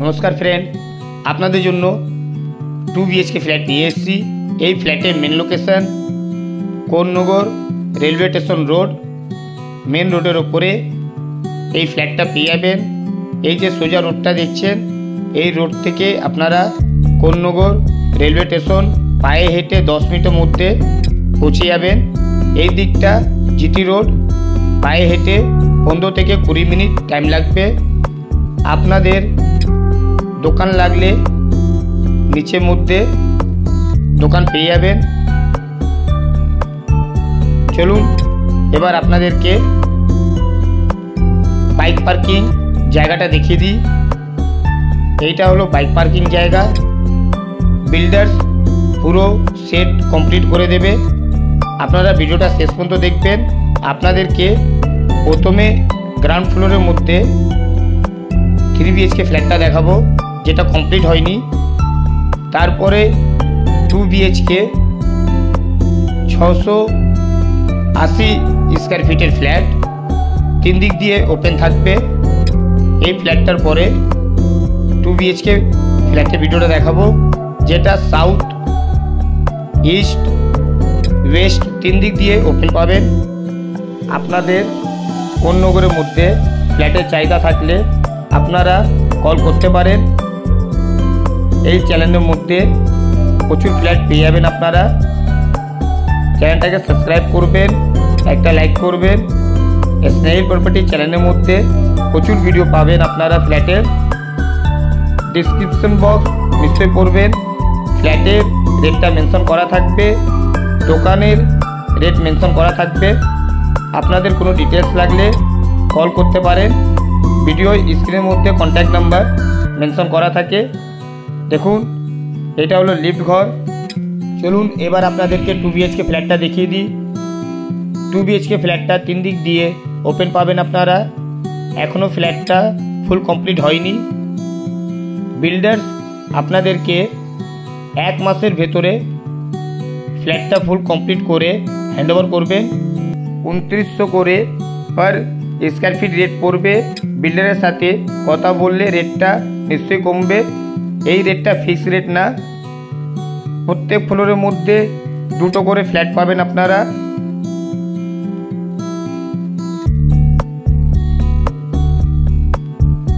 নমস্কার ফ্রেন্ড, আপনাদের জন্য 2 BHK ফ্ল্যাট নিয়ে এসেছি। এই ফ্ল্যাটের main location Konnagar railway station road, main রোডের ওপরে এই ফ্ল্যাটটা পেয়ে যাবেন। এই যে সোজা রোডটা দেখছেন, এই রোড থেকে আপনারা কোন্নগর রেলওয়ে স্টেশন পায়ে হেঁটে 10 মিনিটের মধ্যে পৌঁছে যাবেন। এই দিকটা জিটি রোড, পায়ে হেঁটে 15 থেকে 20 মিনিট টাইম লাগবে। আপনাদের দোকান লাগলে নিচের মধ্যে দোকান পেয়ে যাবেন। চলুন এবার আপনাদেরকে বাইক পার্কিং জায়গাটা দেখিয়ে দিই। এইটা হলো বাইক পার্কিং জায়গা। বিল্ডার্স পুরো সেট কমপ্লিট করে দেবে। আপনারা ভিডিওটা শেষ পর্যন্ত দেখবেন। আপনাদেরকে প্রথমে গ্রাউন্ড ফ্লোরের মধ্যে 3 BHK ফ্ল্যাটটা দেখাবো, যেটা কমপ্লিট হয়নি। তারপরে 2 BHK 680 স্কোয়ার ফিটের ফ্ল্যাট, 3 দিক দিয়ে ওপেন থাকবে। এই ফ্ল্যাটটার পরে 2 BHK ফ্ল্যাটের ভিডিওটা দেখাবো, যেটা সাউথ ইস্ট ওয়েস্ট 3 দিক দিয়ে ওপেন পাবেন। আপনাদের কোন্নগরের মধ্যে ফ্ল্যাটের চাহিদা থাকলে আপনারা কল করতে পারেন। এই চ্যানেলের মধ্যে প্রচুর ফ্ল্যাট পেয়ে যাবেন। আপনারা চ্যানেলটাকে সাবস্ক্রাইব করবেন, একটা লাইক করবেন। স্নেহিল প্রপার্টি চ্যানেলের মধ্যে প্রচুর ভিডিও পাবেন আপনারা ফ্ল্যাটের। ডিসক্রিপশন বক্স নিশ্চয়ই পড়বেন। ফ্ল্যাটের রেটটা মেনশন করা থাকবে, দোকানের রেট মেনশন করা থাকবে। আপনাদের কোনো ডিটেলস লাগলে কল করতে পারেন। ভিডিও স্ক্রিনের মধ্যে কন্ট্যাক্ট নাম্বার মেনশন করা থাকে। দেখুন এটা হলো লিফট ঘর। চলুন এবার আপনাদেরকে 2 BHK ফ্ল্যাটটা দেখিয়ে দিই। 2 BHK ফ্ল্যাটটা 3 দিক দিয়ে ওপেন পাবেন আপনারা। এখনও ফ্ল্যাটটা ফুল কমপ্লিট হয়নি। বিল্ডার্স আপনাদেরকে 1 মাসের ভেতরে ফ্ল্যাটটা ফুল কমপ্লিট করে হ্যান্ডওভার করবেন। 2900 করে পার স্কোয়ার ফিট রেট পড়বে। বিল্ডারের সাথে কথা বললে রেটটা নিশ্চয়ই কমবে। এই রেটটা ফিক্স রেট না। প্রত্যেক ফ্লোরের মধ্যে 2টো করে ফ্ল্যাট পাবেন আপনারা।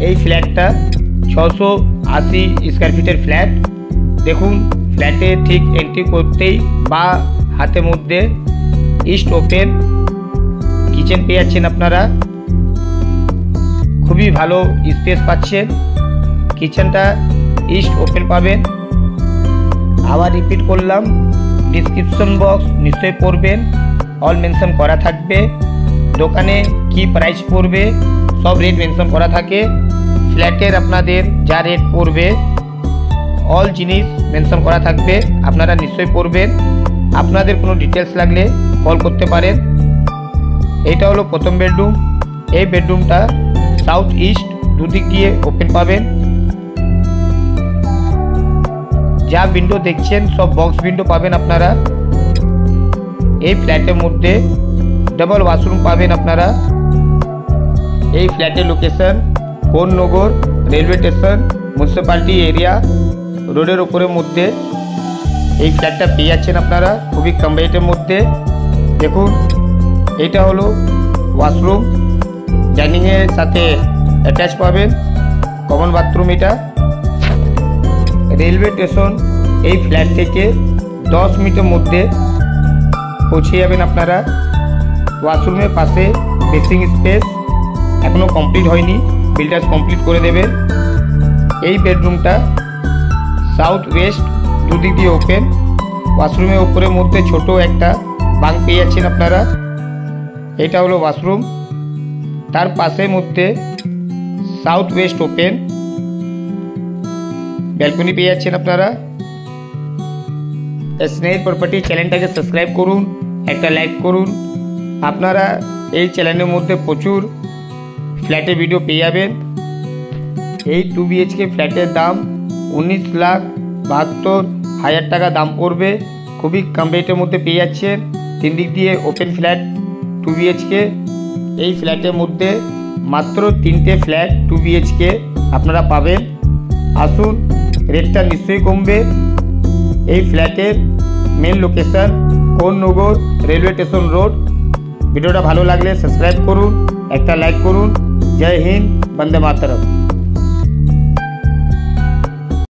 এই ফ্ল্যাটটা 680 স্কোয়ার ফিটের ফ্ল্যাট। দেখুন ফ্ল্যাটে ঠিক এন্ট্রি করতেই বা হাতের মধ্যে ইস্ট ওপেন কিচেন পেয়ে যাচ্ছেন আপনারা। খুবই ভালো স্পেস পাচ্ছেন। কিচেনটা ইস্ট ওপেন পাবেন। আবার রিপিট করলাম, ডিসক্রিপশন বক্স নিশ্চয়ই পড়বেন, অল মেনশন করা থাকবে। দোকানে কি প্রাইস পড়বে সব রেট মেনশন করা থাকে। ফ্ল্যাটের আপনাদের যা রেট পড়বে অল জিনিস মেনশন করা থাকবে, আপনারা নিশ্চয়ই পড়বেন। আপনাদের কোনো ডিটেলস লাগলে কল করতে পারেন। এইটা হলো প্রথম বেডরুম। এই বেডরুমটা সাউথ ইস্ট দুদিক দিয়ে ওপেন পাবেন। যা উইন্ডো দেখছেন সব বক্স উইন্ডো পাবেন আপনারা। এই ফ্ল্যাটের মধ্যে ডাবল ওয়াশরুম পাবেন আপনারা। এই ফ্ল্যাটের location Konnagar railway station municipality area রোডের ওপরের মধ্যে এই ফ্ল্যাটটা পেয়ে যাচ্ছেন আপনারা খুবই কম রেটের মধ্যে। দেখুন এটা হলো ওয়াশরুম, ডাইনিংয়ের সাথে অ্যাটাচ পাবেন, কমন বাথরুম। এটা রেলওয়ে স্টেশন এই ফ্ল্যাট থেকে 10 মিনিটের মধ্যে পৌঁছে যাবেন আপনারা। ওয়াশরুমের পাশে বেসিং স্পেস এখনও কমপ্লিট হয়নি, বিল্ডার্স কমপ্লিট করে দেবে। এই বেডরুমটা সাউথ ওয়েস্ট দুদিক দিয়ে ওপেন। ওয়াশরুমের উপরের মধ্যে ছোট একটা বাঙ্ক পেয়ে যাচ্ছেন আপনারা। এটা হলো ওয়াশরুম, তার পাশের মধ্যে সাউথ ওয়েস্ট ওপেন ব্যালকনি পেয়ে যাচ্ছেন আপনারা। স্নেহিল প্রপার্টি চ্যানেলটাকে সাবস্ক্রাইব করুন, একটা লাইক করুন। আপনারা এই চ্যানেলের মধ্যে প্রচুর ফ্ল্যাটের ভিডিও পেয়ে যাবেন। এই 2 BHK ফ্ল্যাটের দাম 19,72,000 টাকা দাম পড়বে। খুবই কম রেটের মধ্যে পেয়ে যাচ্ছেন। 3 দিক দিয়ে ওপেন ফ্ল্যাট 2 BHK। এই ফ্ল্যাটের মধ্যে মাত্র 3টে ফ্ল্যাট 2 BHK আপনারা পাবেন। আসুন, রেটটা নিশ্চয়ই কমবে। এই ফ্ল্যাটের main location Konnagar railway station road. ভিডিওটা ভালো লাগলে সাবস্ক্রাইব করুন, একটা লাইক করুন। জয় হিন্দ, বন্দে মাতরম।